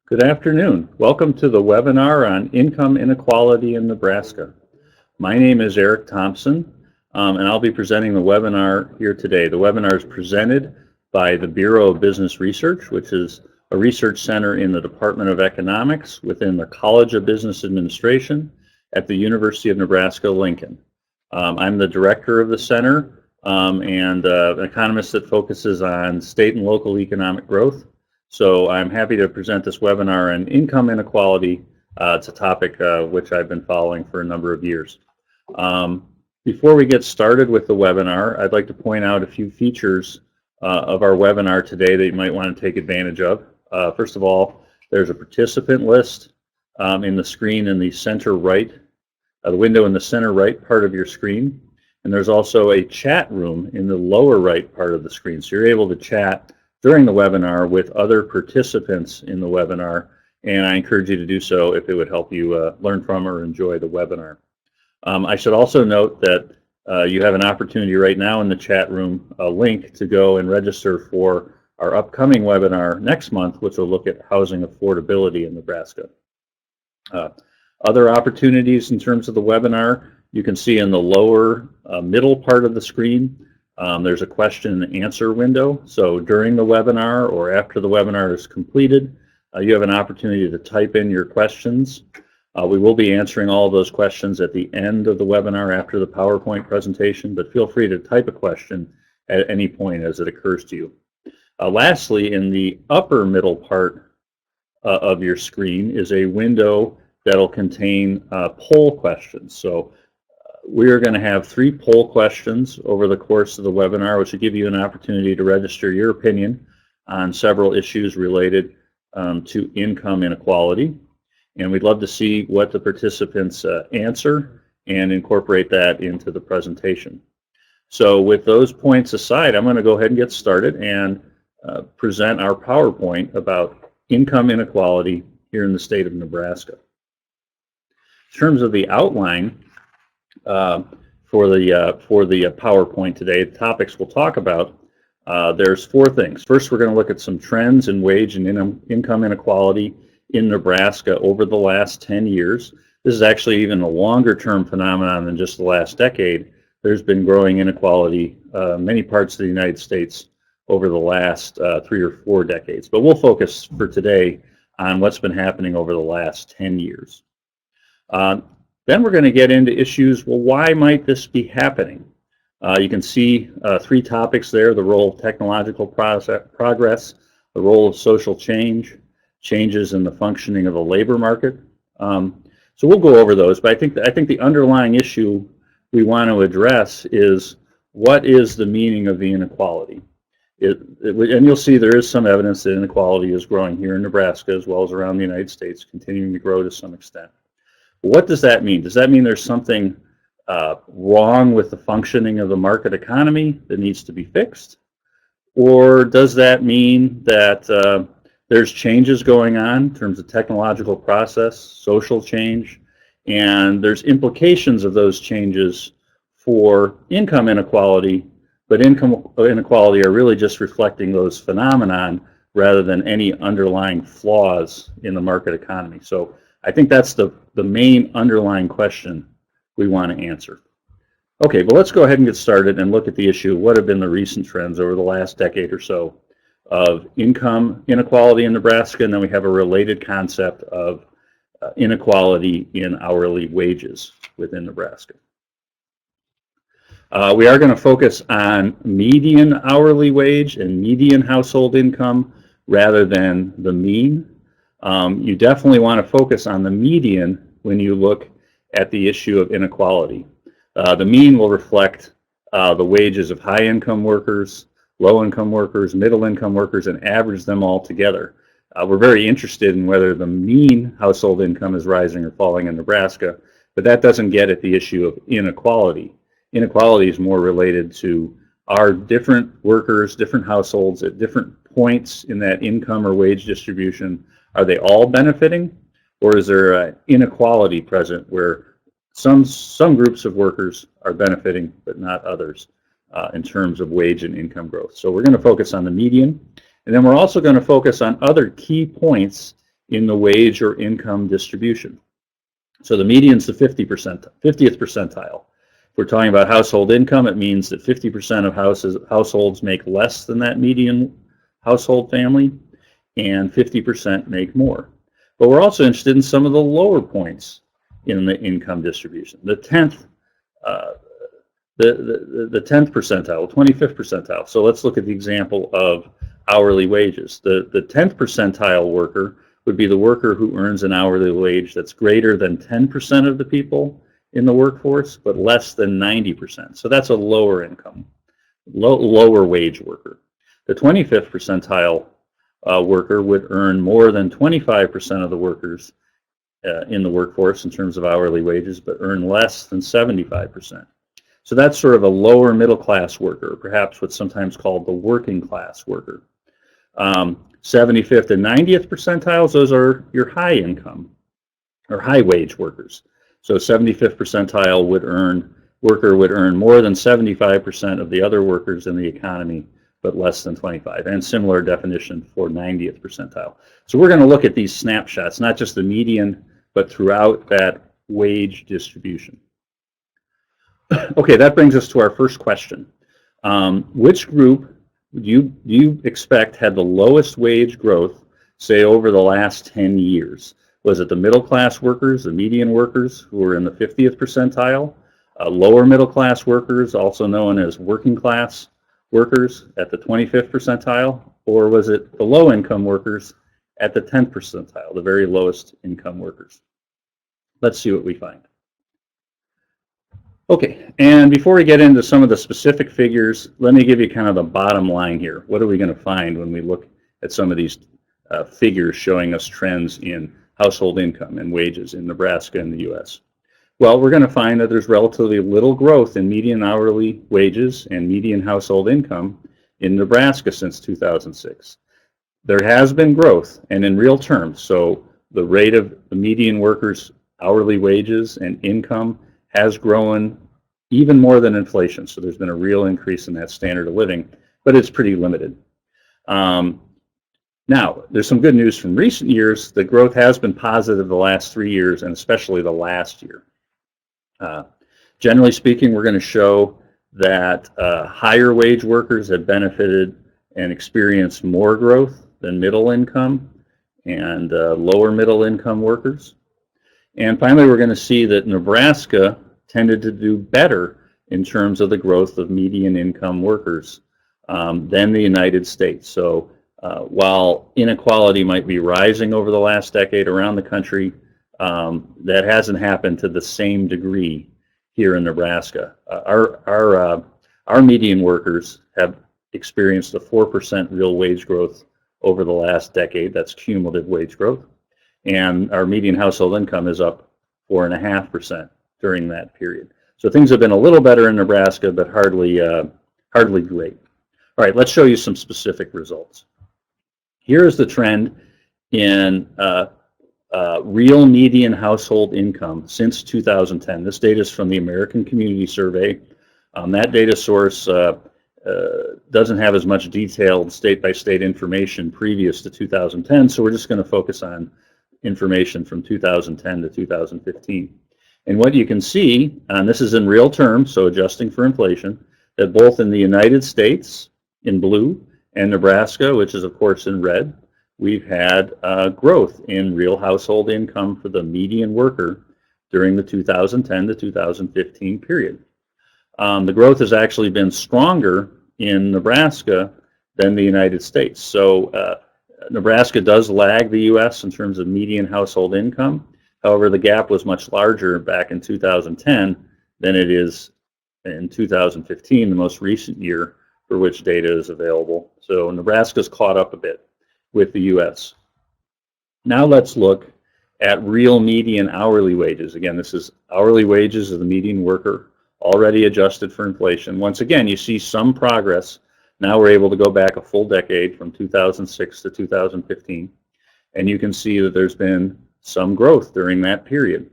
Good afternoon. Welcome to the webinar on income inequality in Nebraska. My name is Eric Thompson, and I'll be presenting the webinar here today. The webinar is presented by the Bureau of Business Research, which is a research center in the Department of Economics within the College of Business Administration at the University of Nebraska-Lincoln. I'm the director of the center and an economist that focuses on state and local economic growth. So I'm happy to present this webinar on income inequality. It's a topic which I've been following for a number of years. Before we get started with the webinar, I'd like to point out a few features of our webinar today that you might want to take advantage of. First of all, there's a participant list in the screen in the center right, the window in the center right part of your screen. And there's also a chat room in the lower right part of the screen. So you're able to chat during the webinar with other participants in the webinar, and I encourage you to do so if it would help you learn from or enjoy the webinar. I should also note that you have an opportunity right now in the chat room, a link to go and register for our upcoming webinar next month, which will look at housing affordability in Nebraska. Other opportunities in terms of the webinar, you can see in the lower middle part of the screen, there's a question and answer window. So during the webinar or after the webinar is completed, you have an opportunity to type in your questions. We will be answering all of those questions at the end of the webinar after the PowerPoint presentation, but feel free to type a question at any point as it occurs to you. Lastly, in the upper middle part of your screen is a window that'll contain poll questions. So we are going to have 3 poll questions over the course of the webinar, which will give you an opportunity to register your opinion on several issues related to income inequality. And we'd love to see what the participants answer and incorporate that into the presentation. So with those points aside, I'm going to go ahead and get started and present our PowerPoint about income inequality here in the state of Nebraska. In terms of the outline, for the PowerPoint today, the topics we'll talk about, there's 4 things. First, we're going to look at some trends in wage and income inequality in Nebraska over the last 10 years. This is actually even a longer term phenomenon than just the last decade. There's been growing inequality in many parts of the United States over the last 3 or 4 decades. But we'll focus for today on what's been happening over the last 10 years. Then we're going to get into issues, well, why might this be happening? You can see 3 topics there: the role of technological progress, the role of social change, changes in the functioning of the labor market. So we'll go over those, but I think the underlying issue we want to address is, what is the meaning of the inequality? And you'll see there is some evidence that inequality is growing here in Nebraska as well as around the United States, continuing to grow to some extent. What does that mean? Does that mean there's something wrong with the functioning of the market economy that needs to be fixed? Or does that mean that there's changes going on in terms of technological process, social change, and there's implications of those changes for income inequality, but income inequality are really just reflecting those phenomenon rather than any underlying flaws in the market economy. So I think that's the main underlying question we want to answer. Okay, but let's go ahead and get started and look at the issue. What have been the recent trends over the last decade or so of income inequality in Nebraska? And then we have a related concept of inequality in hourly wages within Nebraska. We are going to focus on median hourly wage and median household income rather than the mean. You definitely want to focus on the median when you look at the issue of inequality. The mean will reflect the wages of high-income workers, low-income workers, middle-income workers, and average them all together. We're very interested in whether the mean household income is rising or falling in Nebraska, but that doesn't get at the issue of inequality. Inequality is more related to, are different workers, different households at different points in that income or wage distribution, are they all benefiting, or is there an inequality present where some groups of workers are benefiting but not others in terms of wage and income growth? So we're going to focus on the median, and then we're also going to focus on other key points in the wage or income distribution. So the median's the 50th percentile. If we're talking about household income, it means that 50% of households make less than that median household family, and 50% make more. But we're also interested in some of the lower points in the income distribution. The 10th percentile, 25th percentile. So let's look at the example of hourly wages. The 10th percentile worker would be the worker who earns an hourly wage that's greater than 10% of the people in the workforce, but less than 90%. So that's a lower income, lower wage worker. The 25th percentile worker would earn more than 25% of the workers in the workforce in terms of hourly wages, but earn less than 75%. So that's sort of a lower middle class worker, perhaps what's sometimes called the working class worker. 75th and 90th percentiles, those are your high income or high wage workers. So 75th percentile worker would earn more than 75% of the other workers in the economy, but less than 25. And similar definition for 90th percentile. So we're going to look at these snapshots, not just the median, but throughout that wage distribution. Okay, that brings us to our first question. Which group do you expect had the lowest wage growth, say, over the last 10 years? Was it the middle class workers, the median workers who were in the 50th percentile, lower middle class workers, also known as working class workers, at the 25th percentile, or was it the low income workers at the 10th percentile, the very lowest income workers? Let's see what we find. Okay, and before we get into some of the specific figures, let me give you kind of the bottom line here. What are we going to find when we look at some of these figures showing us trends in household income and wages in Nebraska and the U.S.? Well, we're going to find that there's relatively little growth in median hourly wages and median household income in Nebraska since 2006. There has been growth, and in real terms, so the rate of the median workers' hourly wages and income has grown even more than inflation. So there's been a real increase in that standard of living, but it's pretty limited. Now, there's some good news from recent years. The growth has been positive the last 3 years, and especially the last year. Generally speaking, we're going to show that higher wage workers have benefited and experienced more growth than middle income and lower middle income workers. And finally, we're going to see that Nebraska tended to do better in terms of the growth of median income workers than the United States. So while inequality might be rising over the last decade around the country, that hasn't happened to the same degree here in Nebraska. Our median workers have experienced a 4% real wage growth over the last decade. That's cumulative wage growth. And our median household income is up 4.5% during that period. So things have been a little better in Nebraska, but hardly great. All right, let's show you some specific results. Here is the trend in real median household income since 2010. This data is from the American Community Survey. That data source doesn't have as much detailed state-by-state information previous to 2010, so we're just going to focus on information from 2010 to 2015. And what you can see, and this is in real terms, so adjusting for inflation, that both in the United States, in blue, and Nebraska, which is of course in red, we've had growth in real household income for the median worker during the 2010 to 2015 period. The growth has actually been stronger in Nebraska than the United States. So Nebraska does lag the U.S. in terms of median household income. However, the gap was much larger back in 2010 than it is in 2015, the most recent year for which data is available. So Nebraska's caught up a bit with the U.S. Now let's look at real median hourly wages. Again, this is hourly wages of the median worker, already adjusted for inflation. Once again, you see some progress. Now we're able to go back a full decade from 2006 to 2015, and you can see that there's been some growth during that period,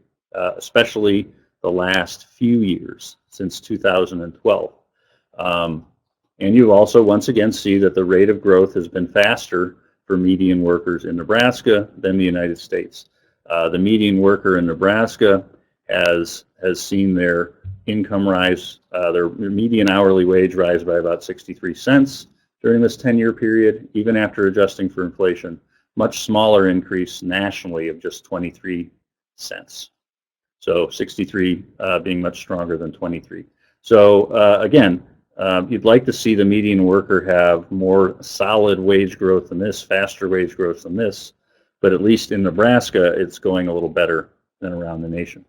especially the last few years since 2012. And you also once again see that the rate of growth has been faster for median workers in Nebraska than the United States. The median worker in Nebraska has seen their income rise, their median hourly wage rise by about 63 cents during this 10-year period, even after adjusting for inflation. Much smaller increase nationally of just 23 cents. So 63 being much stronger than 23. So again, you'd like to see the median worker have more solid wage growth than this, faster wage growth than this, but at least in Nebraska, it's going a little better than around the nation.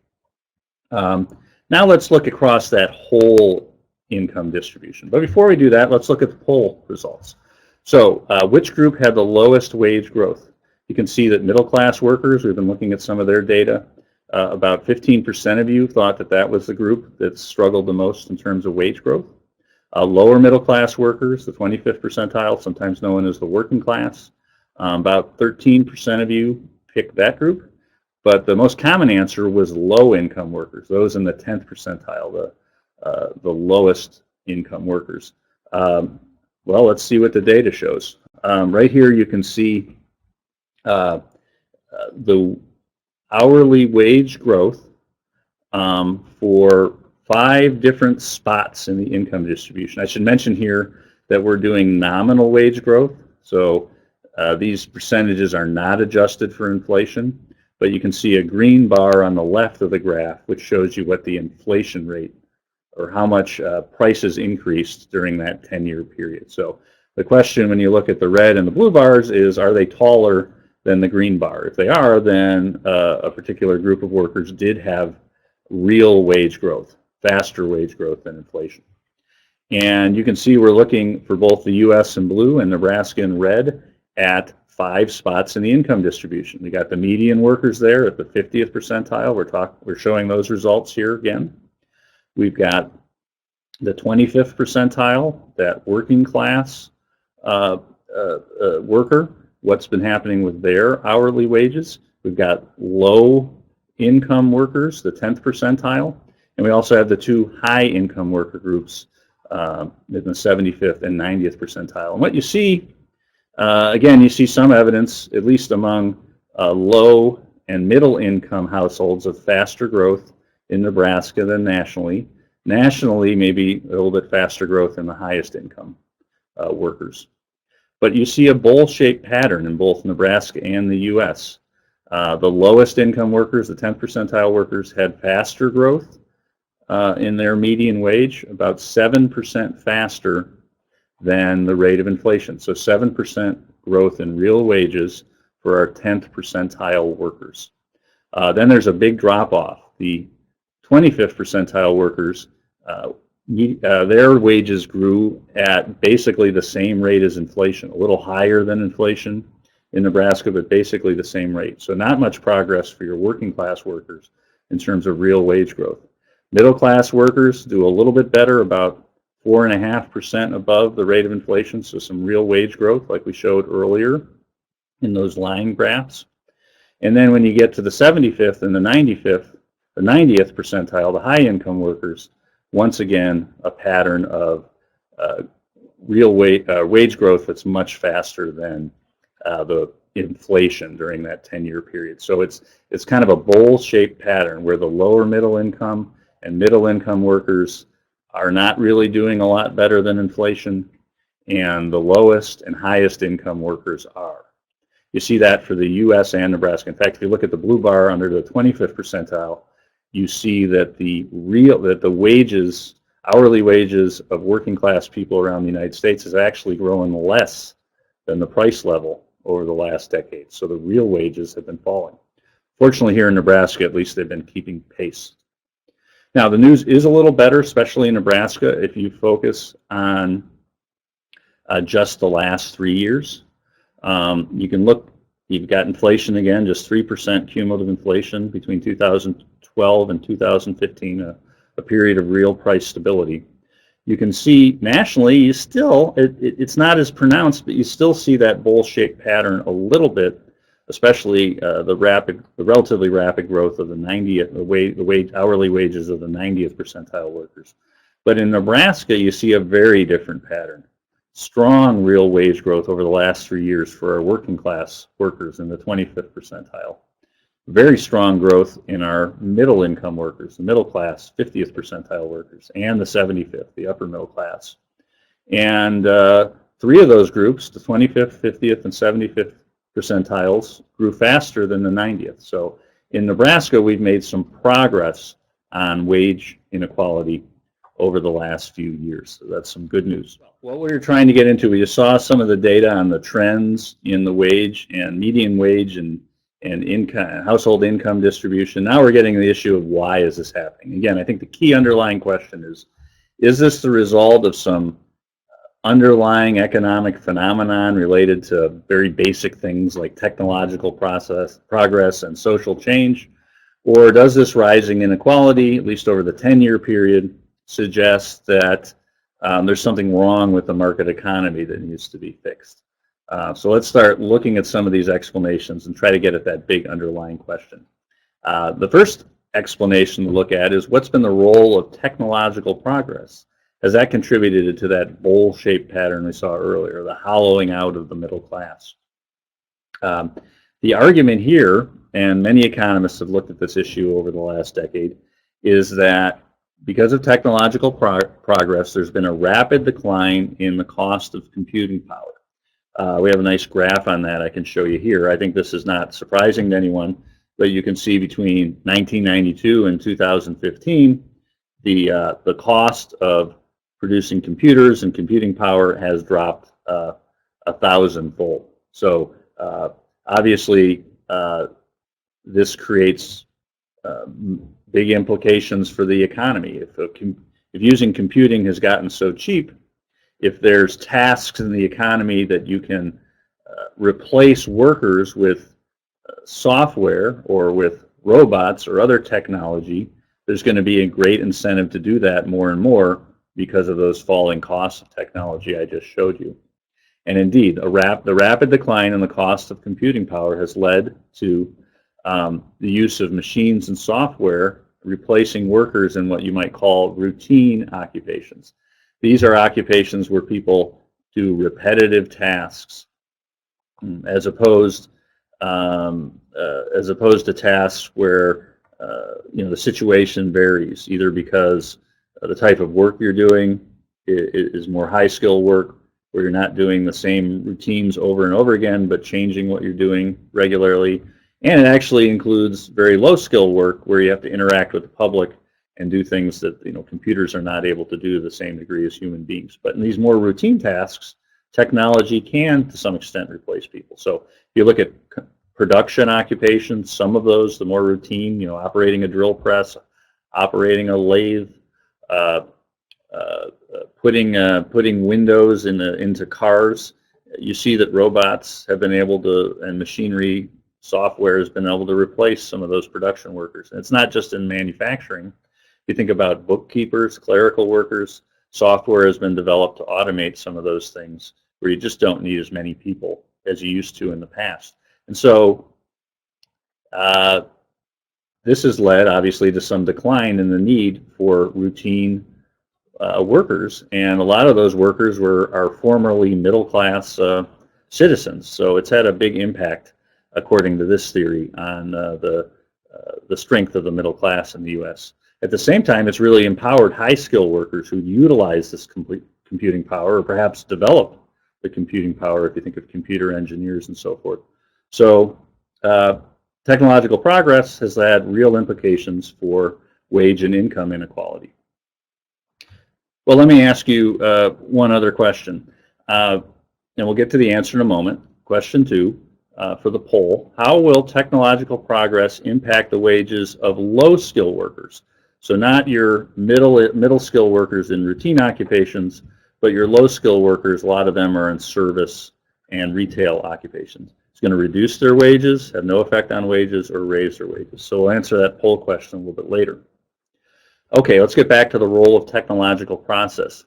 Now let's look across that whole income distribution. But before we do that, let's look at the poll results. So which group had the lowest wage growth? You can see that middle class workers, we've been looking at some of their data, about 15% of you thought that that was the group that struggled the most in terms of wage growth. Lower middle class workers, the 25th percentile, sometimes known as the working class, about 13% of you picked that group. But the most common answer was low income workers, those in the 10th percentile, the lowest income workers. Well, let's see what the data shows. Right here you can see the hourly wage growth for 5 different spots in the income distribution. I should mention here that we're doing nominal wage growth, so these percentages are not adjusted for inflation, but you can see a green bar on the left of the graph which shows you what the inflation rate or how much prices increased during that 10-year period. So the question when you look at the red and the blue bars is, are they taller than the green bar? If they are, then a particular group of workers did have real wage growth, faster wage growth than inflation. And you can see we're looking for both the U.S. in blue and Nebraska in red at 5 spots in the income distribution. We got the median workers there at the 50th percentile. We're showing those results here again. We've got the 25th percentile, that working class worker, what's been happening with their hourly wages. We've got low income workers, the 10th percentile, and we also have the 2 high income worker groups in the 75th and 90th percentile. And what you see, again, you see some evidence, at least among low and middle income households, of faster growth in Nebraska than nationally. Nationally, maybe a little bit faster growth in the highest income workers. But you see a bowl-shaped pattern in both Nebraska and the U.S. The lowest income workers, the 10th percentile workers, had faster growth in their median wage, about 7% faster than the rate of inflation. So 7% growth in real wages for our 10th percentile workers. Then there's a big drop-off. The 25th percentile workers, their wages grew at basically the same rate as inflation, a little higher than inflation in Nebraska, but basically the same rate. So not much progress for your working class workers in terms of real wage growth. Middle class workers do a little bit better, about 4.5% above the rate of inflation, so some real wage growth like we showed earlier in those line graphs. And then when you get to the 75th and the 90th percentile, the high income workers, once again, a pattern of real wage growth that's much faster than the inflation during that 10-year period. So it's kind of a bowl-shaped pattern where the lower middle income and middle income workers are not really doing a lot better than inflation, and the lowest and highest income workers are. You see that for the U.S. and Nebraska. In fact, if you look at the blue bar under the 25th percentile, you see that the wages, hourly wages of working class people around the United States is actually growing less than the price level over the last decade. So the real wages have been falling. Fortunately, here in Nebraska, at least they've been keeping pace. Now, the news is a little better, especially in Nebraska, if you focus on just the last 3 years. You can look, you've got inflation again, just 3% cumulative inflation between 2012 and 2015, a period of real price stability. You can see nationally, you still, it's not as pronounced, but you still see that bowl-shaped pattern a little bit, especially the relatively rapid growth of the hourly wages of the 90th percentile workers. But in Nebraska, you see a very different pattern. strong real wage growth over the last 3 years for our working class workers in the 25th percentile. Very strong growth in our middle income workers, the middle class 50th percentile workers, and the 75th, the upper middle class. And 3 of those groups, the 25th, 50th, and 75th percentiles, grew faster than the 90th. So in Nebraska, we've made some progress on wage inequality over the last few years. So that's some good news. What we were trying to get into, we just saw some of the data on the trends in the wage and median wage and income, household income distribution. Now we're getting the issue of why is this happening? Again, I think the key underlying question is this the result of some underlying economic phenomenon related to very basic things like technological progress and social change? Or does this rising inequality, at least over the 10-year period, suggest that there's something wrong with the market economy that needs to be fixed? So let's start looking at some of these explanations and try to get at that big underlying question. The first explanation to look at is what's been the role of technological progress? Has that contributed to that bowl-shaped pattern we saw earlier, the hollowing out of the middle class? The argument here, and many economists have looked at this issue over the last decade, is that because of technological progress, there's been a rapid decline in the cost of computing power. We have a nice graph on that I can show you here. I think this is not surprising to anyone, but you can see between 1992 and 2015, the cost of producing computers and computing power has dropped 1,000-fold. So obviously, this creates big implications for the economy. If using computing has gotten so cheap, if there's tasks in the economy that you can replace workers with software or with robots or other technology, there's going to be a great incentive to do that more and more because of those falling costs of technology I just showed you. And indeed, the rapid decline in the cost of computing power has led to the use of machines and software replacing workers in what you might call routine occupations. These are occupations where people do repetitive tasks as opposed to tasks where the situation varies, either because the type of work you're doing is more high-skill work, where you're not doing the same routines over and over again, but changing what you're doing regularly. And it actually includes very low-skill work where you have to interact with the public and do things that computers are not able to do to the same degree as human beings. But in these more routine tasks, technology can, to some extent, replace people. So if you look at production occupations, some of those, the more routine, operating a drill press, operating a lathe, putting windows into cars, you see that robots have been able to, and machinery software has been able to replace some of those production workers. And it's not just in manufacturing. If you think about bookkeepers, clerical workers, software has been developed to automate some of those things where you just don't need as many people as you used to in the past. And so this has led, obviously, to some decline in the need for routine workers, and a lot of those workers are formerly middle-class citizens. So it's had a big impact, according to this theory, on the strength of the middle class in the U.S. At the same time, it's really empowered high-skill workers who utilize this computing power, or perhaps develop the computing power, if you think of computer engineers and so forth. So technological progress has had real implications for wage and income inequality. Well, let me ask you one other question, and we'll get to the answer in a moment. Question 2 for the poll: how will technological progress impact the wages of low-skill workers? So not your middle-skill workers in routine occupations, but your low-skill workers. A lot of them are in service and retail occupations. It's going to reduce their wages, have no effect on wages, or raise their wages. So we'll answer that poll question a little bit later. Okay, let's get back to the role of technological process.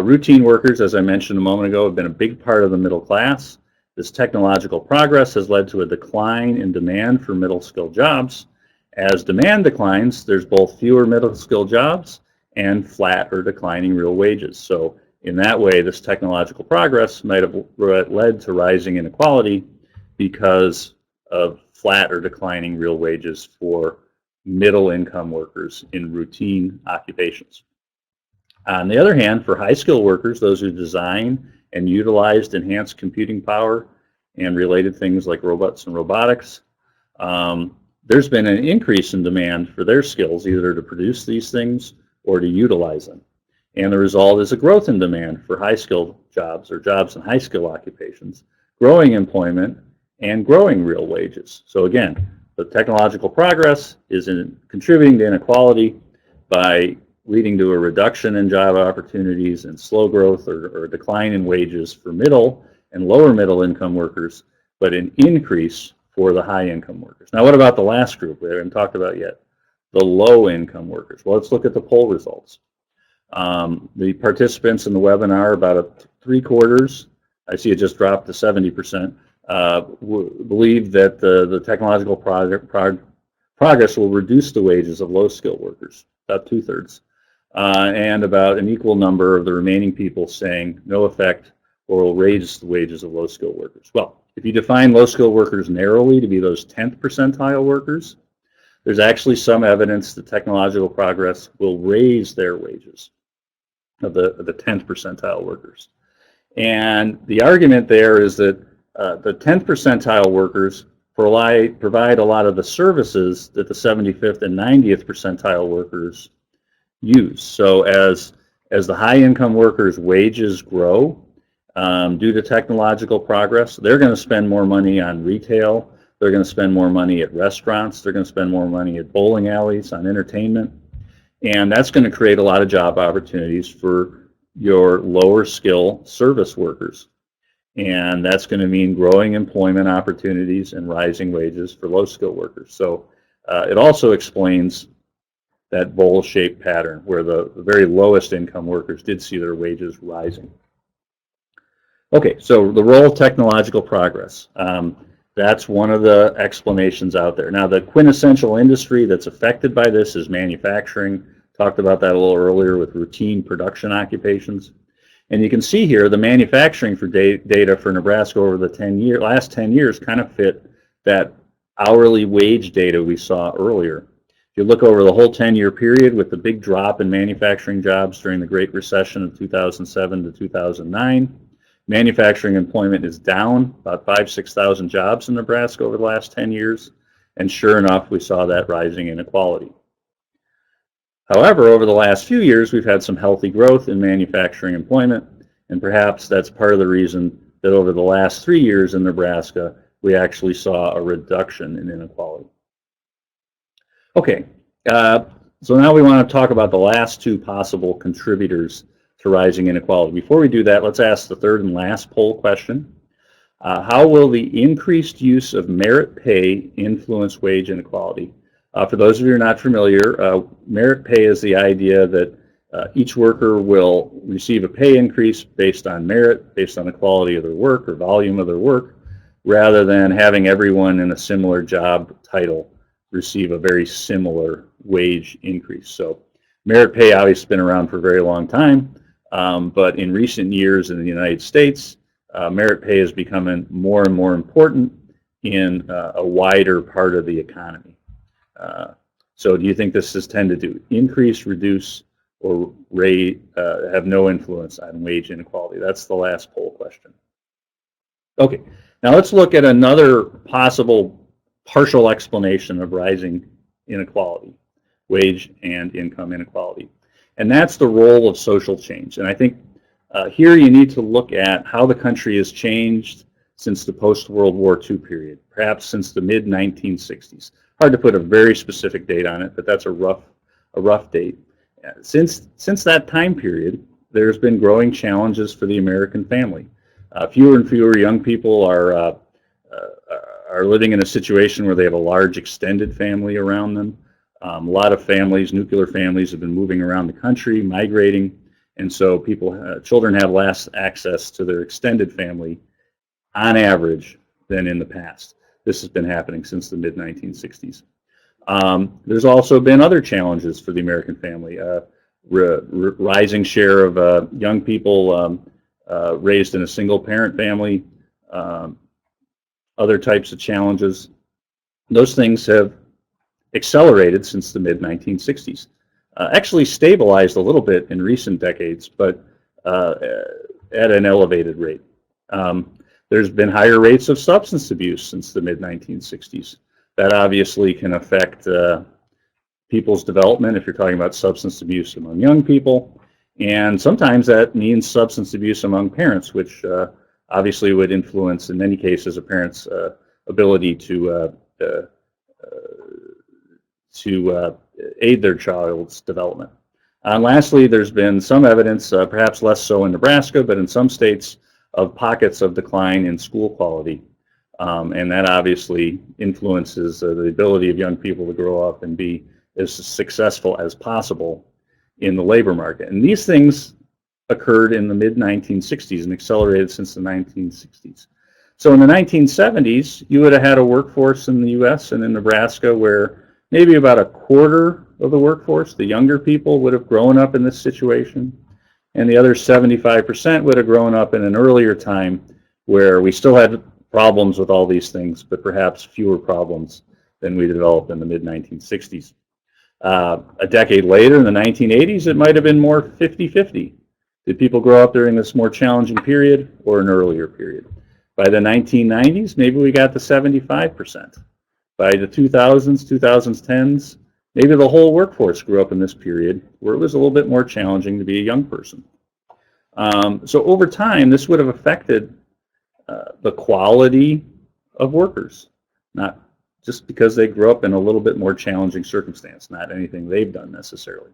Routine workers, as I mentioned a moment ago, have been a big part of the middle class. This technological progress has led to a decline in demand for middle-skill jobs. As demand declines, there's both fewer middle-skill jobs and flat or declining real wages. So in that way, this technological progress might have led to rising inequality because of flat or declining real wages for middle income workers in routine occupations. On the other hand, for high skill workers, those who design and utilized enhanced computing power and related things like robots and robotics, there's been an increase in demand for their skills, either to produce these things or to utilize them. And the result is a growth in demand for high skill jobs or jobs in high skill occupations, growing employment and growing real wages. So again, the technological progress is contributing to inequality by leading to a reduction in job opportunities and slow growth or a decline in wages for middle and lower middle income workers, but an increase for the high income workers. Now, what about the last group we haven't talked about yet? The low income workers. Well, let's look at the poll results. The participants in the webinar, about 3/4, I see it just dropped to 70%, believe that the technological progress will reduce the wages of low-skilled workers, about 2/3, and about an equal number of the remaining people saying no effect or will raise the wages of low-skilled workers. Well, if you define low-skilled workers narrowly to be those 10th percentile workers, there's actually some evidence that technological progress will raise their wages of the 10th percentile workers. And the argument there is that the 10th percentile workers provide a lot of the services that the 75th and 90th percentile workers use. So as the high income workers' wages grow due to technological progress, they're going to spend more money on retail, they're going to spend more money at restaurants, they're going to spend more money at bowling alleys, on entertainment, and that's going to create a lot of job opportunities for your lower skill service workers. And that's going to mean growing employment opportunities and rising wages for low skill workers. So it also explains that bowl-shaped pattern where the very lowest income workers did see their wages rising. Okay, so the role of technological progress. That's one of the explanations out there. Now, the quintessential industry that's affected by this is manufacturing. Talked about that a little earlier with routine production occupations. And you can see here the manufacturing for data for Nebraska over the last 10 years kind of fit that hourly wage data we saw earlier. If you look over the whole 10-year period with the big drop in manufacturing jobs during the Great Recession of 2007 to 2009, manufacturing employment is down about 5,000-6,000 jobs in Nebraska over the last 10 years. And sure enough, we saw that rising inequality. However, over the last few years, we've had some healthy growth in manufacturing employment, and perhaps that's part of the reason that over the last 3 years in Nebraska, we actually saw a reduction in inequality. Okay, so now we want to talk about the last two possible contributors to rising inequality. Before we do that, let's ask the third and last poll question. How will the increased use of merit pay influence wage inequality? For those of you who are not familiar, merit pay is the idea that each worker will receive a pay increase based on merit, based on the quality of their work or volume of their work, rather than having everyone in a similar job title receive a very similar wage increase. So merit pay obviously has been around for a very long time, but in recent years in the United States, merit pay is becoming more and more important in a wider part of the economy. So do you think this is tended to increase, reduce, or have no influence on wage inequality? That's the last poll question. Okay, now let's look at another possible partial explanation of rising inequality, wage and income inequality. And that's the role of social change. And I think here you need to look at how the country has changed since the post-World War II period, perhaps since the mid-1960s. Hard to put a very specific date on it, but that's a rough date. Since that time period, there's been growing challenges for the American family. Fewer and fewer young people are living in a situation where they have a large extended family around them. A lot of families, nuclear families, have been moving around the country, migrating, and so children have less access to their extended family on average than in the past. This has been happening since the mid-1960s. There's also been other challenges for the American family. rising share of young people raised in a single-parent family, other types of challenges. Those things have accelerated since the mid-1960s. Actually stabilized a little bit in recent decades, but at an elevated rate. There's been higher rates of substance abuse since the mid-1960s. That obviously can affect people's development if you're talking about substance abuse among young people. And sometimes that means substance abuse among parents, which obviously would influence, in many cases, a parent's ability to aid their child's development. And lastly, there's been some evidence, perhaps less so in Nebraska, but in some states, of pockets of decline in school quality. And that obviously influences the ability of young people to grow up and be as successful as possible in the labor market. And these things occurred in the mid-1960s and accelerated since the 1960s. So in the 1970s, you would have had a workforce in the U.S. and in Nebraska where maybe about a quarter of the workforce, the younger people, would have grown up in this situation, and the other 75% would have grown up in an earlier time where we still had problems with all these things, but perhaps fewer problems than we developed in the mid-1960s. A decade later, in the 1980s, it might have been more 50-50. Did people grow up during this more challenging period or an earlier period? By the 1990s, maybe we got to 75%. By the 2000s, 2010s, maybe the whole workforce grew up in this period where it was a little bit more challenging to be a young person. So over time, this would have affected the quality of workers, not just because they grew up in a little bit more challenging circumstance, not anything they've done necessarily.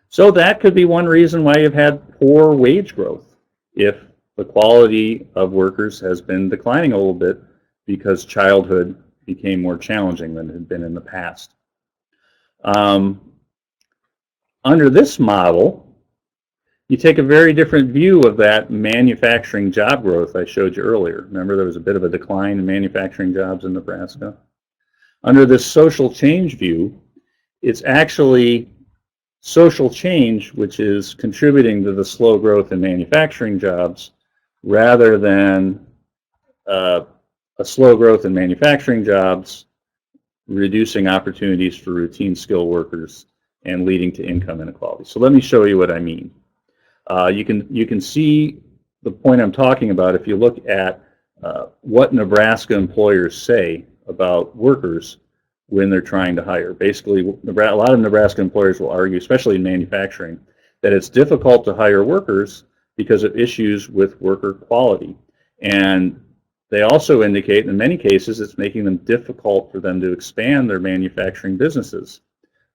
So that could be one reason why you've had poor wage growth, if the quality of workers has been declining a little bit because childhood became more challenging than it had been in the past. Under this model, you take a very different view of that manufacturing job growth I showed you earlier. Remember, there was a bit of a decline in manufacturing jobs in Nebraska. Under this social change view, it's actually social change which is contributing to the slow growth in manufacturing jobs rather than a slow growth in manufacturing jobs reducing opportunities for routine skill workers and leading to income inequality. So let me show you what I mean. You can see the point I'm talking about if you look at what Nebraska employers say about workers when they're trying to hire. Basically, a lot of Nebraska employers will argue, especially in manufacturing, that it's difficult to hire workers because of issues with worker quality. And they also indicate, in many cases, it's making them difficult for them to expand their manufacturing businesses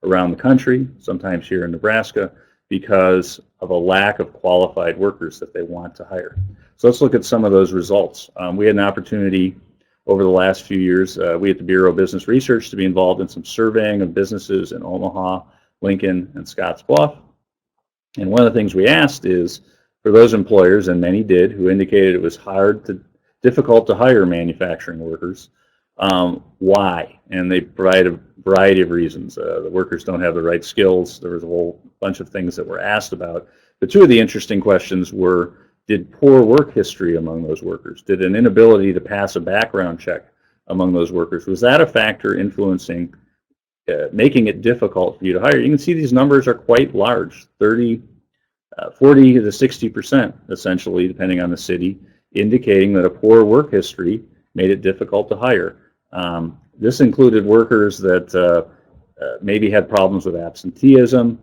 around the country, sometimes here in Nebraska, because of a lack of qualified workers that they want to hire. So let's look at some of those results. We had an opportunity over the last few years, we at the Bureau of Business Research, to be involved in some surveying of businesses in Omaha, Lincoln, and Scottsbluff. And one of the things we asked is, for those employers, and many did, who indicated it was difficult to hire manufacturing workers, why? And they provide a variety of reasons. The workers don't have the right skills. There was a whole bunch of things that were asked about. But two of the interesting questions were, did poor work history among those workers? Did an inability to pass a background check among those workers, was that a factor influencing, making it difficult for you to hire? You can see these numbers are quite large, 40 to 60% essentially, depending on the city, indicating that a poor work history made it difficult to hire. This included workers that maybe had problems with absenteeism,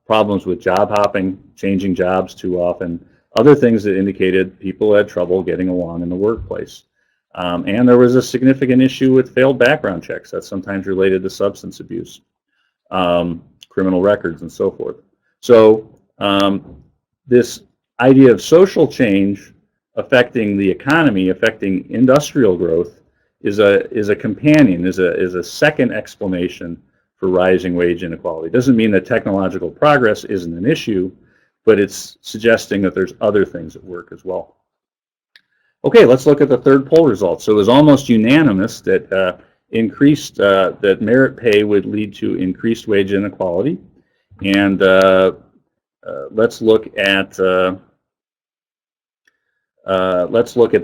problems with job hopping, changing jobs too often, other things that indicated people had trouble getting along in the workplace. And there was a significant issue with failed background checks. That's sometimes related to substance abuse, criminal records, and so forth. So this idea of social change affecting the economy, affecting industrial growth, is a companion, is a second explanation for rising wage inequality. It doesn't mean that technological progress isn't an issue, but it's suggesting that there's other things at work as well. Okay, let's look at the third poll results. So it was almost unanimous that that merit pay would lead to increased wage inequality, And let's look at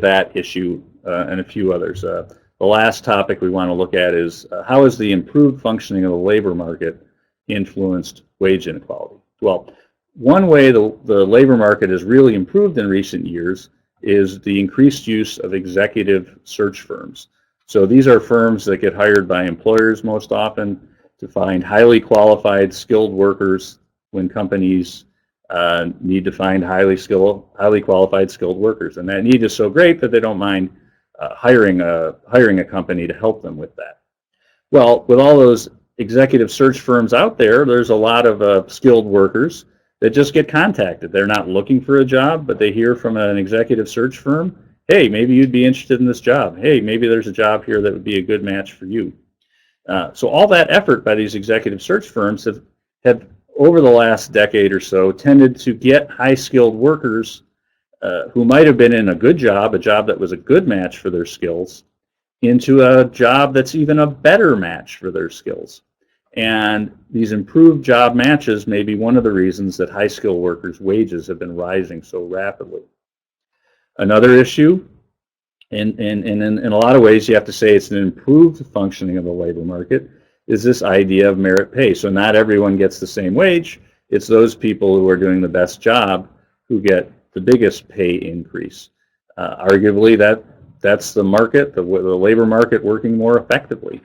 that issue and a few others. The last topic we want to look at is how has the improved functioning of the labor market influenced wage inequality? Well, one way the labor market has really improved in recent years is the increased use of executive search firms. So these are firms that get hired by employers most often to find highly qualified, skilled workers when companies need to find highly qualified, skilled workers. And that need is so great that they don't mind hiring a company to help them with that. Well, with all those executive search firms out there, there's a lot of skilled workers that just get contacted. They're not looking for a job, but they hear from an executive search firm, hey, maybe you'd be interested in this job. Hey, maybe there's a job here that would be a good match for you. So all that effort by these executive search firms have over the last decade or so tended to get high-skilled workers who might have been in a good job, a job that was a good match for their skills, into a job that's even a better match for their skills. And these improved job matches may be one of the reasons that high-skilled workers' wages have been rising so rapidly. Another issue, and in a lot of ways you have to say it's an improved functioning of the labor market, is this idea of merit pay. So not everyone gets the same wage. It's those people who are doing the best job who get the biggest pay increase. Arguably, that's the market, the labor market working more effectively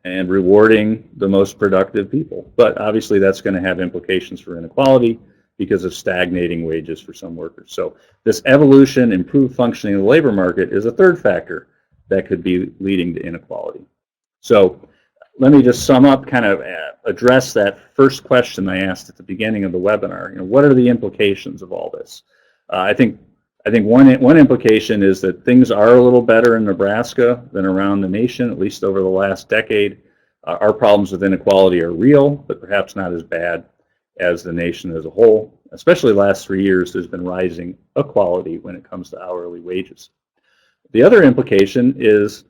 and rewarding the most productive people. But obviously, that's going to have implications for inequality because of stagnating wages for some workers. So this evolution, improved functioning of the labor market is a third factor that could be leading to inequality. So let me just sum up, kind of address that first question I asked at the beginning of the webinar. What are the implications of all this? I think one implication is that things are a little better in Nebraska than around the nation, at least over the last decade. Our problems with inequality are real, but perhaps not as bad as the nation as a whole. Especially the last 3 years, there's been rising equality when it comes to hourly wages. The other implication is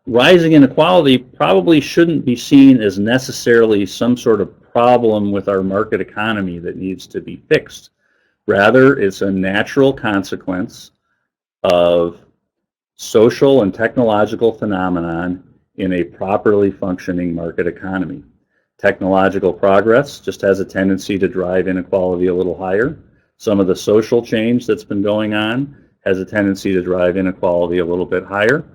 rising inequality probably shouldn't be seen as necessarily some sort of problem with our market economy that needs to be fixed. Rather, it's a natural consequence of social and technological phenomenon in a properly functioning market economy. Technological progress just has a tendency to drive inequality a little higher. Some of the social change that's been going on has a tendency to drive inequality a little bit higher.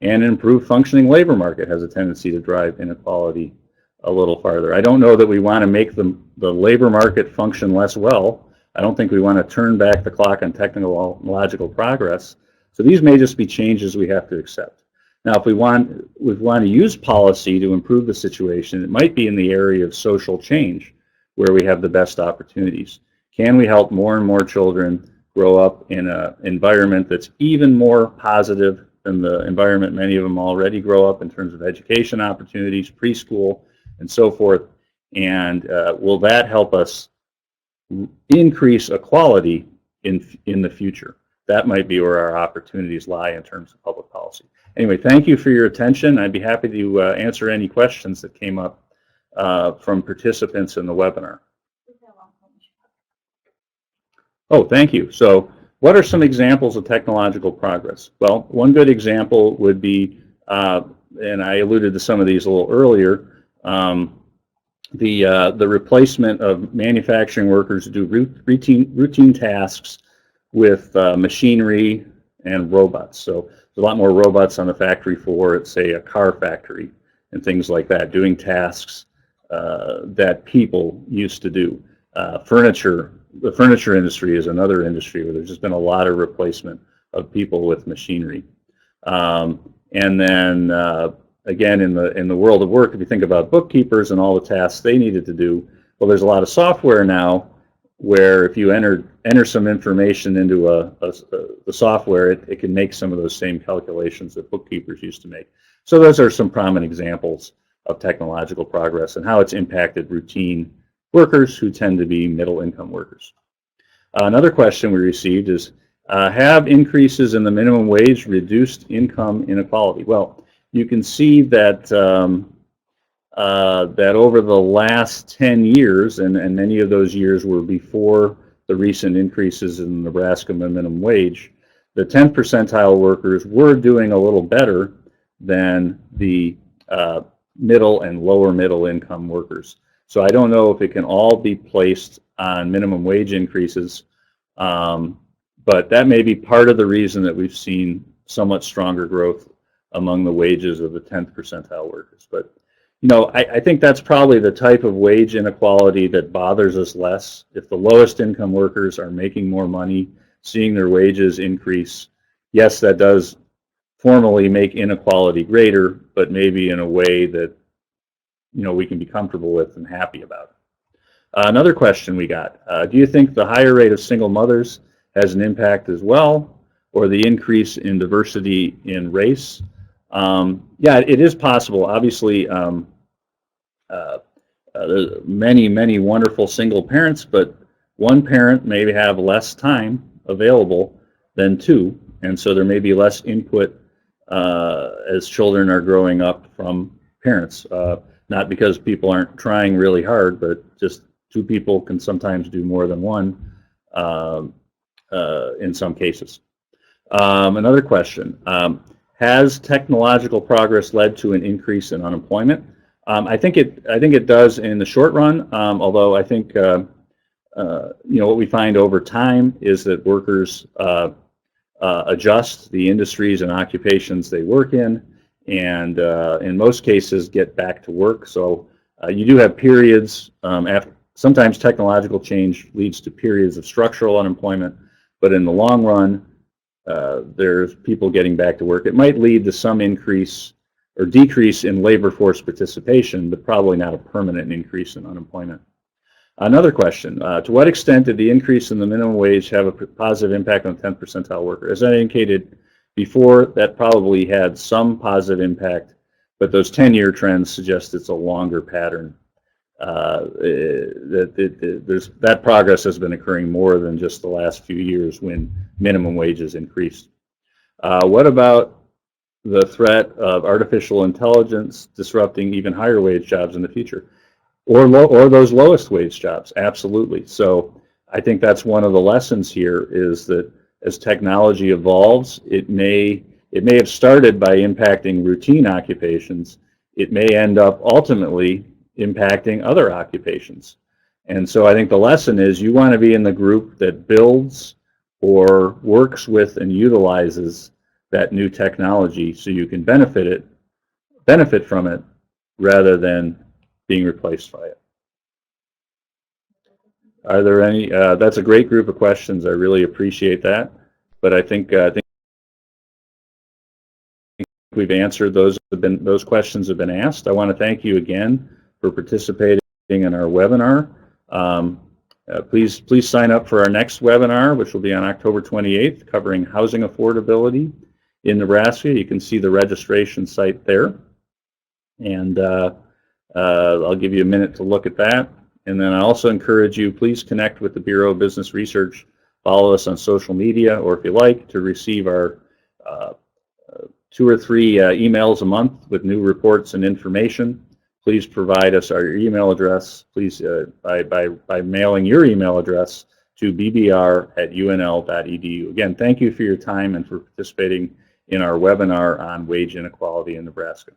And an improved functioning labor market has a tendency to drive inequality a little farther. I don't know that we want to make the labor market function less well. I don't think we want to turn back the clock on technological progress. So these may just be changes we have to accept. Now, if we want to use policy to improve the situation, it might be in the area of social change where we have the best opportunities. Can we help more and more children grow up in an environment that's even more positive than the environment many of them already grow up in terms of education opportunities, preschool, and so forth? And will that help us increase equality in the future? That might be where our opportunities lie in terms of public policy. Anyway, thank you for your attention. I'd be happy to answer any questions that came up from participants in the webinar. Oh, thank you. So what are some examples of technological progress? Well, one good example would be, and I alluded to some of these a little earlier, the replacement of manufacturing workers who do routine tasks with machinery and robots. So there's a lot more robots on the factory floor at, say, a car factory and things like that, doing tasks that people used to do. The furniture industry is another industry where there's just been a lot of replacement of people with machinery. And then again, in the world of work, if you think about bookkeepers and all the tasks they needed to do, well, there's a lot of software now where if you enter some information into the software, it can make some of those same calculations that bookkeepers used to make. So those are some prominent examples of technological progress and how it's impacted routine workers who tend to be middle-income workers. Another question we received is, have increases in the minimum wage reduced income inequality? Well, you can see that that over the last 10 years, and many of those years were before the recent increases in the Nebraska minimum wage, the 10th percentile workers were doing a little better than the middle and lower middle income workers. So I don't know if it can all be placed on minimum wage increases, but that may be part of the reason that we've seen somewhat stronger growth among the wages of the 10th percentile workers. But you know, I think that's probably the type of wage inequality that bothers us less. If the lowest income workers are making more money, seeing their wages increase, yes, that does formally make inequality greater, but maybe in a way that, you know, we can be comfortable with and happy about. Another question we got, do you think the higher rate of single mothers has an impact as well, or the increase in diversity in race? Yeah, it is possible. Obviously, there's many wonderful single parents, but one parent may have less time available than two, and so there may be less input as children are growing up from parents. Not because people aren't trying really hard, but just two people can sometimes do more than one in some cases. Another question. Has technological progress led to an increase in unemployment? I think it does in the short run. Although I think you know, what we find over time is that workers adjust the industries and occupations they work in, and in most cases get back to work. So you do have periods. Sometimes technological change leads to periods of structural unemployment, but in the long run, there's people getting back to work. It might lead to some increase or decrease in labor force participation, but probably not a permanent increase in unemployment. Another question, to what extent did the increase in the minimum wage have a positive impact on 10th percentile worker? As I indicated before, that probably had some positive impact, but those 10-year trends suggest it's a longer pattern. That progress has been occurring more than just the last few years when minimum wages increased. What about the threat of artificial intelligence disrupting even higher wage jobs in the future, or those lowest wage jobs? Absolutely. So I think that's one of the lessons here, is that as technology evolves, it may have started by impacting routine occupations. It may end up ultimately impacting other occupations. And so I think the lesson is you want to be in the group that builds or works with and utilizes that new technology so you can benefit from it rather than being replaced by it. Are there any? That's a great group of questions. I really appreciate that. But I think we've answered those. Those questions have been asked. I want to thank you again for participating in our webinar. Please sign up for our next webinar, which will be on October 28th, covering housing affordability in Nebraska. You can see the registration site there, and I'll give you a minute to look at that. And then I also encourage you, please connect with the Bureau of Business Research. Follow us on social media, or if you like, to receive our 2 or 3 emails a month with new reports and information. Please provide us our email address, please, by mailing your email address to bbr@unl.edu. Again, thank you for your time and for participating in our webinar on wage inequality in Nebraska.